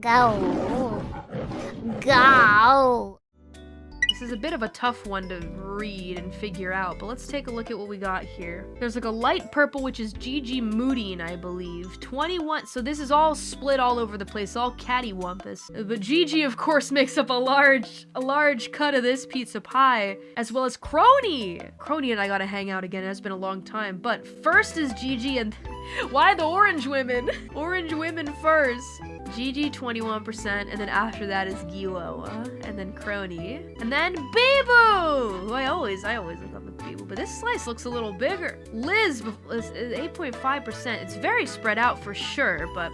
Go. Go. This is a bit of a tough one to read and figure out, but let's take a look at what we got here. There's like a light purple, which is Gigi Moodine, I believe. 21, so this is all split all over the place, all cattywampus. But Gigi, of course, makes up a large cut of this pizza pie, as well as Crony. Crony and I gotta hang out again, it has been a long time. But first is Gigi and why the orange women? Orange women first. Gigi 21%, and then after that is Gilo, and then Crony, and then Bibu! I always look up with Bibu, but this slice looks a little bigger. Liz is 8.5%. It's very spread out for sure, but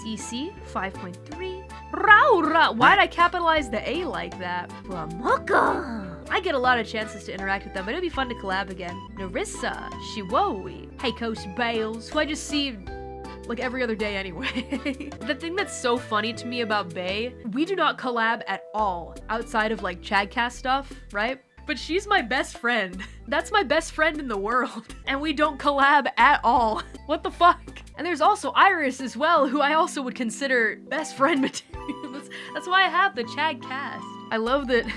Cece 5.3. Raura! Why'd I capitalize the A like that? Blamaka! I get a lot of chances to interact with them, but it'll be fun to collab again. Narissa, Shiwowi, Hey Coach Bales, who I just see like every other day anyway. The thing that's so funny to me about Bae, we do not collab at all outside of like Chadcast stuff, right? But she's my best friend. That's my best friend in the world. And we don't collab at all. What the fuck? And there's also Iris as well, who I also would consider best friend material. That's why I have the Chadcast. I love that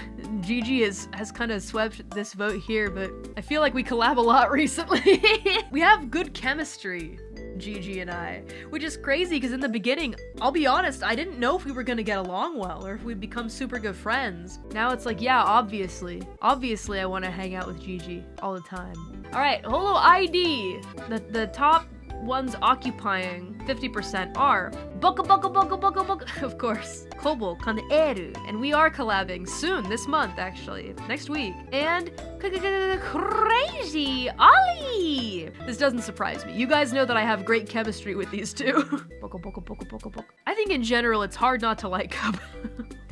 Gigi has kind of swept this vote here, but I feel like we collab a lot recently. We have good chemistry, Gigi and I, which is crazy because in the beginning, I'll be honest, I didn't know if we were gonna get along well or if we'd become super good friends. Now it's like, yeah, obviously I want to hang out with Gigi all the time. All right, HoloID. The top ones occupying 50% are Boka, of course, Kobo, Kaneru, and we are collabing soon, this month actually, next week, and Crazy Ollie! This doesn't surprise me. You guys know that I have great chemistry with these two. I think in general it's hard not to like Cub,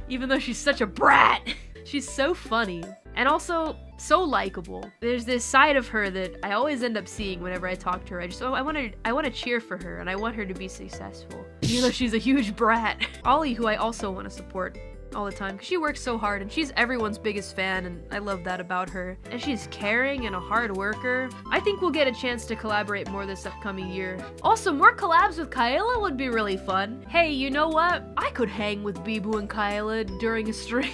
even though she's such a brat. She's so funny. And also, so likable. There's this side of her that I always end up seeing whenever I talk to her. I want to cheer for her, and I want her to be successful. Even though she's a huge brat. Ollie, who I also want to support all the time, because she works so hard, and she's everyone's biggest fan, and I love that about her. And she's caring and a hard worker. I think we'll get a chance to collaborate more this upcoming year. Also, more collabs with Kyla would be really fun. Hey, you know what? I could hang with Bibu and Kyla during a stream.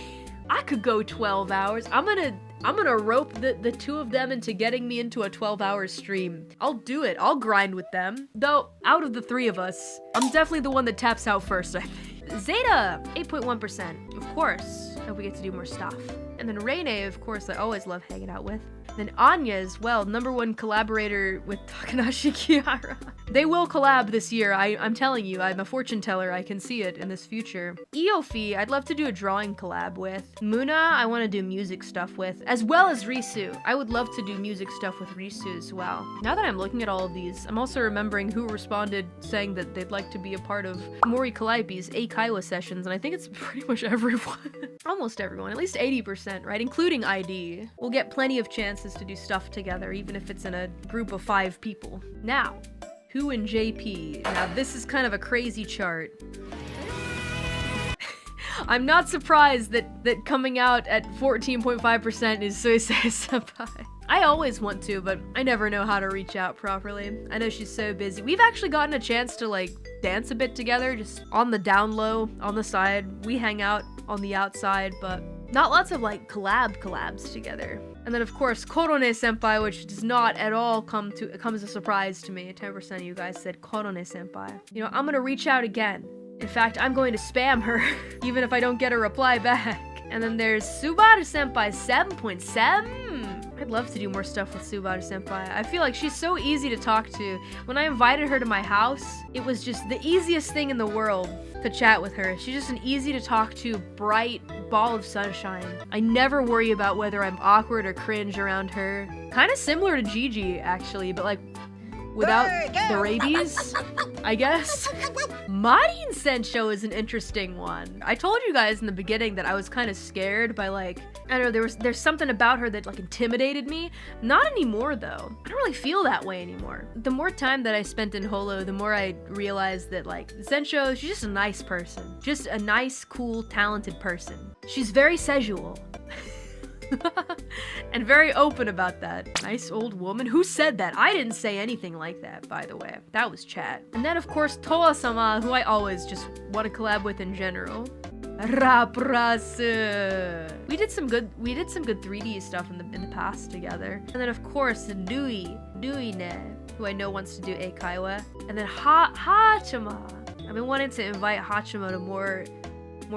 I could go 12 hours. I'm gonna rope the two of them into getting me into a 12-hour stream. I'll do it. I'll grind with them. Though, out of the three of us, I'm definitely the one that taps out first, I think. Zeta, 8.1%. Of course. Hope we get to do more stuff. And then Reine, of course, I always love hanging out with. Then Anya as well, #1 collaborator with Takanashi Kiara. They will collab this year, I'm telling you, I'm a fortune teller, I can see it in this future. Eofi, I'd love to do a drawing collab with. Muna, I want to do music stuff with, as well as Risu. I would love to do music stuff with Risu as well. Now that I'm looking at all of these, I'm also remembering who responded saying that they'd like to be a part of Mori Calliope's Kaiwa sessions, and I think it's pretty much everyone. Almost everyone, at least 80%, right? Including ID. We'll get plenty of chances to do stuff together, even if it's in a group of 5 people. Now, who in JP? Now, this is kind of a crazy chart. I'm not surprised that coming out at 14.5% is Suisei Senpai. I always want to, but I never know how to reach out properly. I know she's so busy. We've actually gotten a chance to like dance a bit together, just on the down low, on the side. We hang out on the outside, but not lots of like collabs together. And then of course Korone Senpai, which does not at all come as a surprise to me. 10% of you guys said Korone Senpai. You know, I'm gonna reach out again. In fact, I'm going to spam her, even if I don't get a reply back. And then there's Subaru Senpai, 7.7. I'd love to do more stuff with Subaru Senpai. I feel like she's so easy to talk to. When I invited her to my house, it was just the easiest thing in the world to chat with her. She's just an easy to talk to, bright ball of sunshine. I never worry about whether I'm awkward or cringe around her. Kind of similar to Gigi, actually, but like without the rabies, I guess. Marin Sensho is an interesting one. I told you guys in the beginning that I was kind of scared by like, I don't know, there's something about her that like intimidated me. Not anymore though. I don't really feel that way anymore. The more time that I spent in Holo, the more I realized that like Sensho, she's just a nice person. Just a nice, cool, talented person. She's very sexual. And very open about that. Nice old woman. Who said that? I didn't say anything like that, by the way. That was chat. And then of course Toa-sama, who I always just want to collab with in general. Raprasu. We did some good 3D stuff in the past together. And then of course doin, who I know wants to do Eikaiwa. And then Hachima. I've been wanting to invite Hachima to more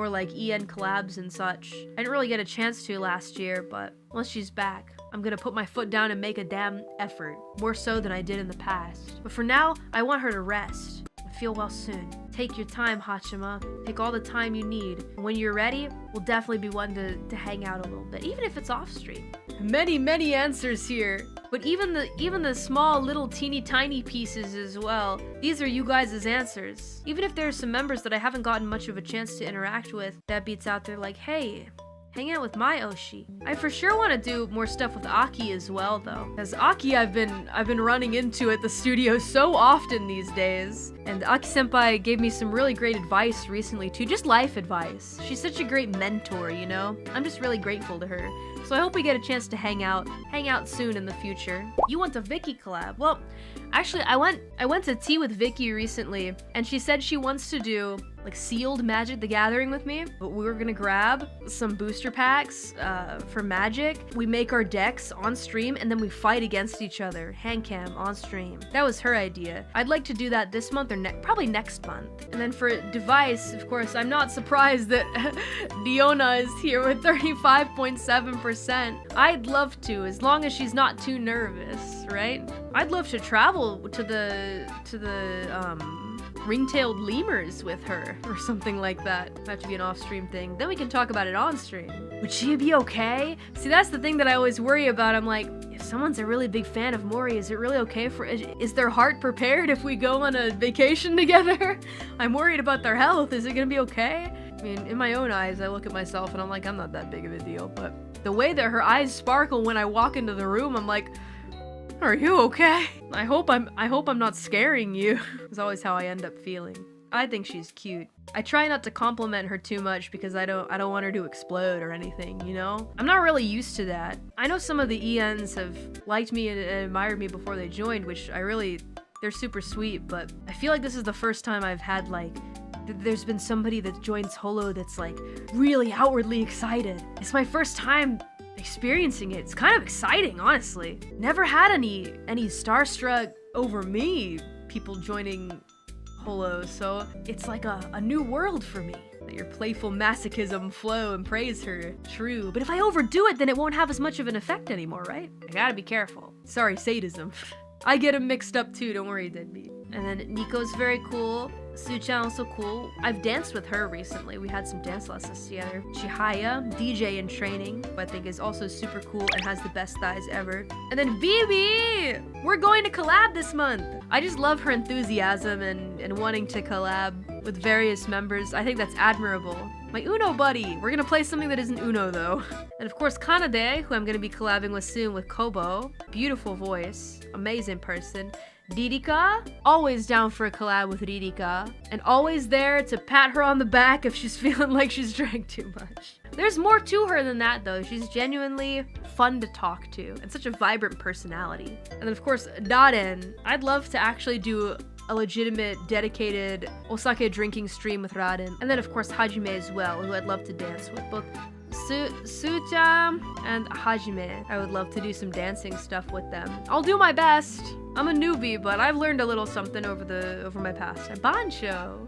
like EN collabs and such. I didn't really get a chance to last year, but once she's back, I'm gonna put my foot down and make a damn effort. More so than I did in the past. But for now, I want her to rest. Feel well soon. Take your time, Hachima. Take all the time you need. When you're ready, we'll definitely be one to hang out a little bit, even if it's off stream. Many answers here. But even the small little teeny tiny pieces as well, these are you guys' answers. Even if there's some members that I haven't gotten much of a chance to interact with, that beats out there like, hey, hang out with my Oshi. I for sure want to do more stuff with Aki as well though. Because Aki I've been running into at the studio so often these days. And Aki-senpai gave me some really great advice recently too, just life advice. She's such a great mentor, you know? I'm just really grateful to her. So I hope we get a chance to hang out soon in the future. You want a Vicky collab? Well, actually I went to tea with Vicky recently and she said she wants to do like sealed Magic the Gathering with me, but we were gonna grab some booster packs for Magic. We make our decks on stream and then we fight against each other, hand cam on stream. That was her idea. I'd like to do that this month or probably next month. And then for device, of course, I'm not surprised that Diona is here with 35.7%. I'd love to, as long as she's not too nervous, right? I'd love to travel to the ring-tailed lemurs with her or something like that. Have to be an off-stream thing. Then we can talk about it on stream. Would she be okay? See, that's the thing that I always worry about. I'm like, if someone's a really big fan of Mori, is it really okay is their heart prepared if we go on a vacation together? I'm worried about their health. Is it gonna be okay? I mean, in my own eyes, I look at myself and I'm like, I'm not that big of a deal, but the way that her eyes sparkle when I walk into the room, I'm like, are you okay? I hope I'm not scaring you. It's always how I end up feeling. I think she's cute. I try not to compliment her too much because I don't want her to explode or anything, you know? I'm not really used to that. I know some of the ENs have liked me and admired me before they joined, which they're super sweet, but I feel like this is the first time I've had like there's been somebody that joins Holo that's like really outwardly excited. It's my first time experiencing it. It's kind of exciting, honestly. Never had any starstruck over me people joining Holo, so it's like a new world for me. Let your playful masochism flow and praise her. True, but if I overdo it, then it won't have as much of an effect anymore, right? I gotta be careful. Sorry, sadism. I get them mixed up too, don't worry, deadbeat. And then Nico's very cool. Su-chan also cool. I've danced with her recently. We had some dance lessons together. Chihaya, DJ in training, who I think is also super cool and has the best thighs ever. And then Bibi! We're going to collab this month! I just love her enthusiasm and wanting to collab with various members. I think that's admirable. My Uno buddy! We're gonna play something that isn't Uno though. And of course Kanade, who I'm gonna be collabing with soon with Kobo. Beautiful voice. Amazing person. Ririka, always down for a collab with Ririka, and always there to pat her on the back if she's feeling like she's drank too much. There's more to her than that though. She's genuinely fun to talk to and such a vibrant personality. And then of course Raden. I'd love to actually do a legitimate dedicated osake drinking stream with Raden. And then of course Hajime as well, who I'd love to dance with. Both Su-chan and Hajime. I would love to do some dancing stuff with them. I'll do my best. I'm a newbie, but I've learned a little something over my past. Bancho.